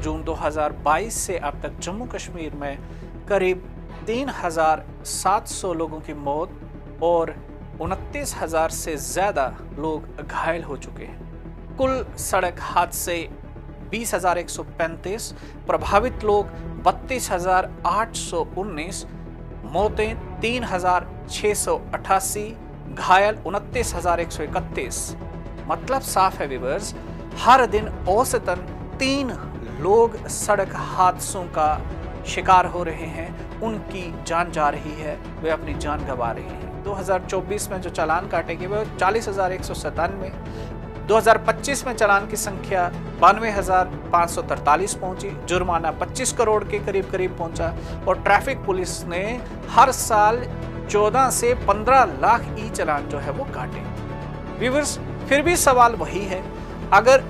जून 2022 से अब तक जम्मू कश्मीर में करीब 3,700 लोगों की मौत और 29,000 से ज़्यादा लोग घायल हो चुके हैं। कुल सड़क हादसे 20,135, प्रभावित लोग 32,819, मौतें 3,688, घायल 29,131। मतलब साफ है व्यूअर्स, हर दिन औसतन 3 लोग सड़क हादसों का शिकार हो रहे हैं, उनकी जान जा रही है, वे अपनी जान गंवा रहे हैं। 2024 में जो चालान काटे गए वो 40,197, 2025 में चालान की संख्या 92,543 पहुंची, जुर्माना 25 करोड़ के करीब पहुंचा और ट्रैफिक पुलिस ने हर साल 14 से 15 लाख ई चालान जो है वो काटे। व्यूअर्स, फिर भी सवाल वही है, अगर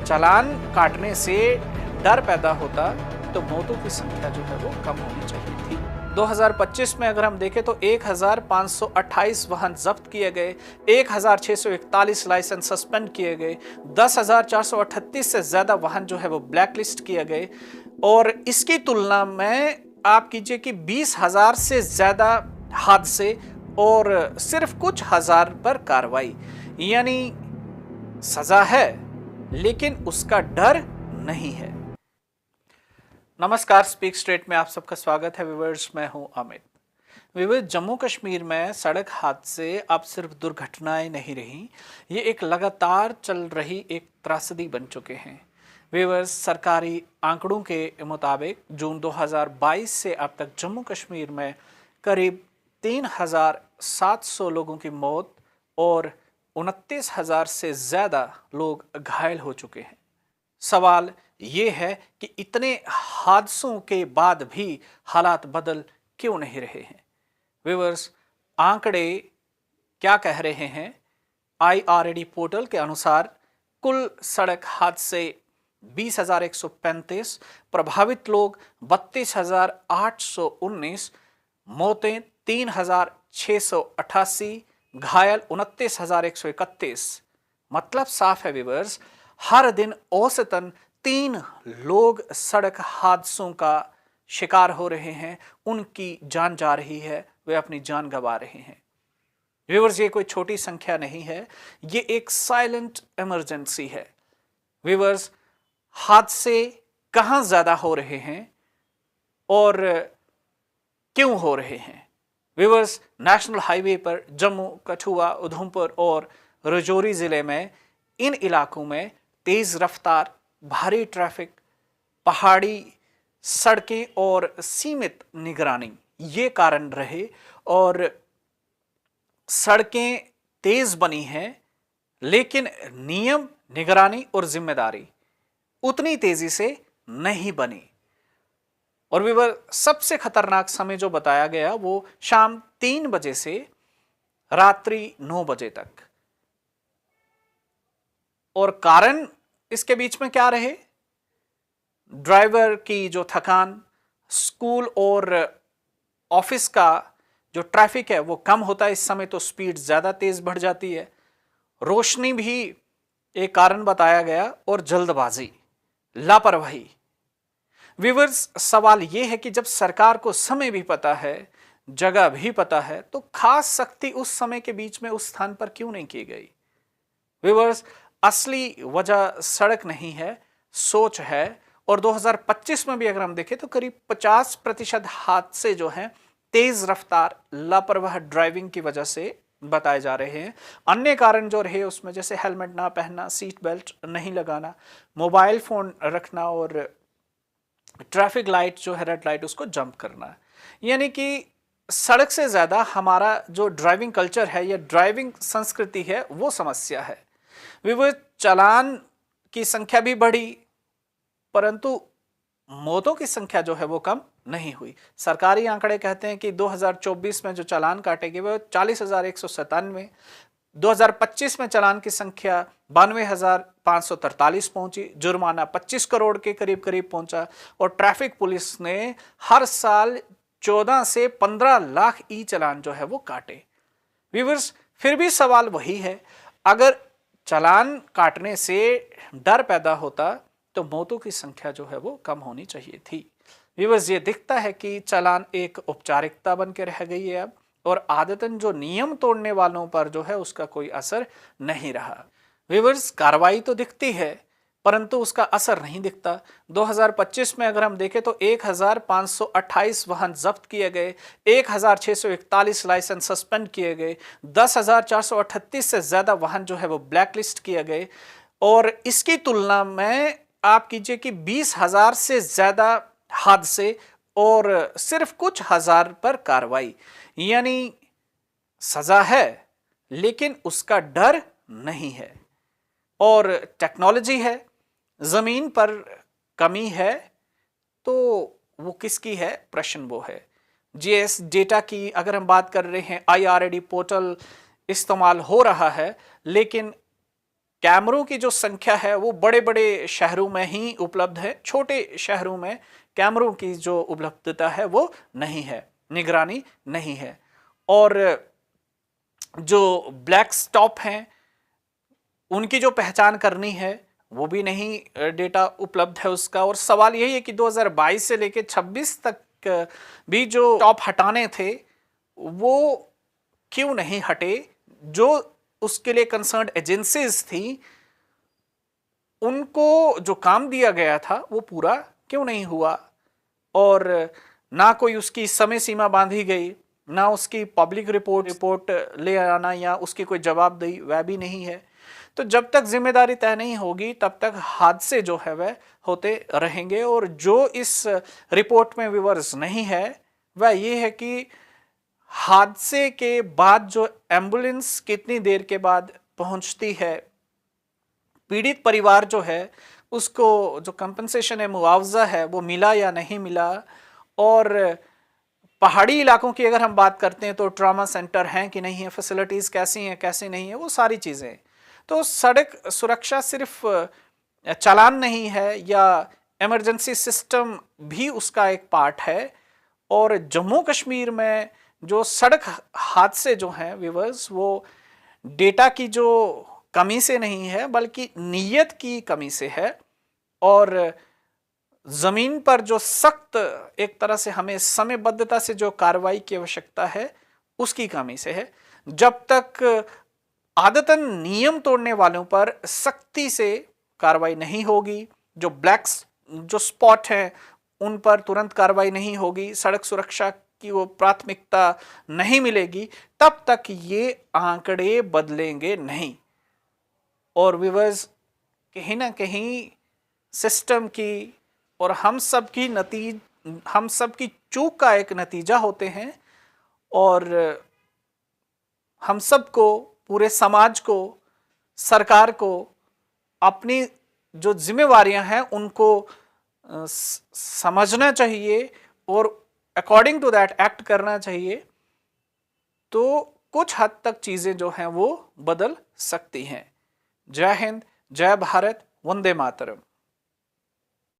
चालान काटने से डर पैदा होता तो मौतों की संख्या जो है वो कम होनी चाहिए थी। 2025 में अगर हम देखें तो 1,528 वाहन जब्त किए गए, 1,641 लाइसेंस सस्पेंड किए गए, 10,438 से ज्यादा वाहन जो है वो ब्लैकलिस्ट किए गए और इसकी तुलना में आप कीजिए कि 20,000 से ज्यादा हादसे और सिर्फ कुछ हजार पर कार्रवाई, यानी सजा है लेकिन उसका डर नहीं है। नमस्कार, स्पीक स्ट्रेट में आप सबका स्वागत है व्यूअर्स, मैं हूं अमित। व्यूअर्स, जम्मू कश्मीर में सड़क हादसे अब सिर्फ दुर्घटनाएं नहीं रही, ये एक लगातार चल रही एक त्रासदी बन चुके हैं। व्यूअर्स, सरकारी आंकड़ों के मुताबिक जून 2022 से अब तक जम्मू कश्मीर में करीब 3,700 लोगों की मौत और 29,000 से ज़्यादा लोग घायल हो चुके हैं। सवाल ये है कि इतने हादसों के बाद भी हालात बदल क्यों नहीं रहे हैं। व्यूअर्स, आंकड़े क्या कह रहे हैं? IRAD पोर्टल के अनुसार कुल सड़क हादसे 20,135, प्रभावित लोग 32,819, मौतें 3,688, घायल 29,131। मतलब साफ है व्यूअर्स, हर दिन औसतन 3 लोग सड़क हादसों का शिकार हो रहे हैं, उनकी जान जा रही है, वे अपनी जान गंवा रहे हैं। व्यूअर्स, ये कोई छोटी संख्या नहीं है, ये एक साइलेंट इमरजेंसी है। व्यूअर्स, हादसे कहां ज्यादा हो रहे हैं और क्यों हो रहे हैं? व्यूअर्स, नेशनल हाईवे पर जम्मू, कठुआ, उधमपुर और राजौरी जिले में इन इलाकों में तेज रफ्तार, भारी ट्रैफिक, पहाड़ी सड़कें और सीमित निगरानी ये कारण रहे और सड़कें तेज बनी हैं लेकिन नियम, निगरानी और जिम्मेदारी उतनी तेजी से नहीं बनी। और व्यूअर, सबसे खतरनाक समय जो बताया गया वो शाम 3 बजे से रात्रि 9 बजे तक। और कारण इसके बीच में क्या रहे? ड्राइवर की जो थकान, स्कूल और ऑफिस का जो ट्रैफिक है वो कम होता है, इस समय तो स्पीड ज्यादा तेज बढ़ जाती है। रोशनी भी एक कारण बताया गया और जल्दबाजी, लापरवाही। व्यूअर्स, सवाल यह है कि जब सरकार को समय भी पता है, जगह भी पता है, तो खास सख्ती उस समय के बीच में उस स्थान पर क्यों नहीं की गई? व्यूअर्स, असली वजह सड़क नहीं है, सोच है। और 2025 में भी अगर हम देखें तो करीब 50% हादसे जो हैं तेज रफ्तार, लापरवाह ड्राइविंग की वजह से बताए जा रहे हैं। अन्य कारण जो रहे उसमें जैसे हेलमेट ना पहनना, सीट बेल्ट नहीं लगाना, मोबाइल फोन रखना और ट्रैफिक लाइट जो है रेड लाइट उसको जंप करना। यानी कि सड़क से ज्यादा हमारा जो ड्राइविंग कल्चर है या ड्राइविंग संस्कृति है वो समस्या है। वो चालान की संख्या भी बढ़ी परंतु मौतों की संख्या जो है वो कम नहीं हुई। सरकारी आंकड़े कहते हैं कि 2024 में जो चालान काटे गए वो 40,197, 2025 में चालान की संख्या 92,543 पहुंची, जुर्माना 25 करोड़ के करीब पहुंचा और ट्रैफिक पुलिस ने हर साल 14 से 15 लाख ई चालान जो है वो काटे। व्यूअर्स, फिर भी सवाल वही है, अगर चालान काटने से डर पैदा होता तो मौतों की संख्या जो है वो कम होनी चाहिए थी। व्यूअर्स, ये दिखता है कि चालान एक औपचारिकता बन के रह गई है अब, और आदतन जो नियम तोड़ने वालों पर जो है उसका कोई असर नहीं रहा। व्यूअर्स, कार्रवाई तो दिखती है परंतु उसका असर नहीं दिखता। 2025 में अगर हम देखें तो 1528 वाहन जब्त किए गए, 1641 लाइसेंस सस्पेंड किए गए, 10,438 से ज्यादा वाहन जो है वो ब्लैकलिस्ट किए गए, और इसकी तुलना में आप कीजिए कि 20,000 से ज्यादा हादसे और सिर्फ कुछ हजार पर कार्रवाई। यानी सजा है लेकिन उसका डर नहीं है। और टेक्नोलॉजी है, जमीन पर कमी है, तो वो किसकी है? प्रश्न वो है। जीएस डेटा की अगर हम बात कर रहे हैं, IRAD पोर्टल इस्तेमाल हो रहा है, लेकिन कैमरों की जो संख्या है वो बड़े बड़े शहरों में ही उपलब्ध है। छोटे शहरों में कैमरों की जो उपलब्धता है वो नहीं है, निगरानी नहीं है। और जो ब्लैक स्टॉप हैं उनकी जो पहचान करनी है वो भी नहीं डेटा उपलब्ध है उसका। और सवाल यही है कि 2022 से लेकर 26 तक भी जो स्टॉप हटाने थे वो क्यों नहीं हटे? जो उसके लिए कंसर्न एजेंसीज थी उनको जो काम दिया गया था वो पूरा क्यों नहीं हुआ? और ना कोई उसकी समय सीमा बांधी गई, ना उसकी पब्लिक रिपोर्ट ले आना या उसकी कोई जवाबदेही वह भी नहीं है। तो जब तक जिम्मेदारी तय नहीं होगी तब तक हादसे जो है वह होते रहेंगे। और जो इस रिपोर्ट में विवर्स नहीं है वह ये है कि हादसे के बाद जो एम्बुलेंस कितनी देर के बाद पहुंचती है, पीड़ित परिवार जो है उसको जो कंपनसेशन है, मुआवजा है, वो मिला या नहीं मिला। और पहाड़ी इलाकों की अगर हम बात करते हैं तो ट्रॉमा सेंटर हैं कि नहीं है, फैसिलिटीज कैसी हैं कैसी नहीं है, वो सारी चीजें। तो सड़क सुरक्षा सिर्फ चालान नहीं है, या इमरजेंसी सिस्टम भी उसका एक पार्ट है। और जम्मू कश्मीर में जो सड़क हादसे जो हैं व्यूअर्स, वो डेटा की जो कमी से नहीं है बल्कि नीयत की कमी से है। और जमीन पर जो सख्त एक तरह से हमें समयबद्धता से जो कार्रवाई की आवश्यकता है उसकी कमी से है। जब तक आदतन नियम तोड़ने वालों पर सख्ती से कार्रवाई नहीं होगी, जो ब्लैक जो स्पॉट है उन पर तुरंत कार्रवाई नहीं होगी, सड़क सुरक्षा की वो प्राथमिकता नहीं मिलेगी, तब तक ये आंकड़े बदलेंगे नहीं। और व्यूअर्स, कहीं ना कहीं सिस्टम की और हम सब की चूक का एक नतीजा होते हैं। और हम सबको, पूरे समाज को, सरकार को अपनी जो जिम्मेवारियां हैं उनको समझना चाहिए और अकॉर्डिंग टू दैट एक्ट करना चाहिए। तो कुछ हद तक चीजें जो हैं वो बदल सकती हैं। जय हिंद, जय भारत, वंदे मातरम।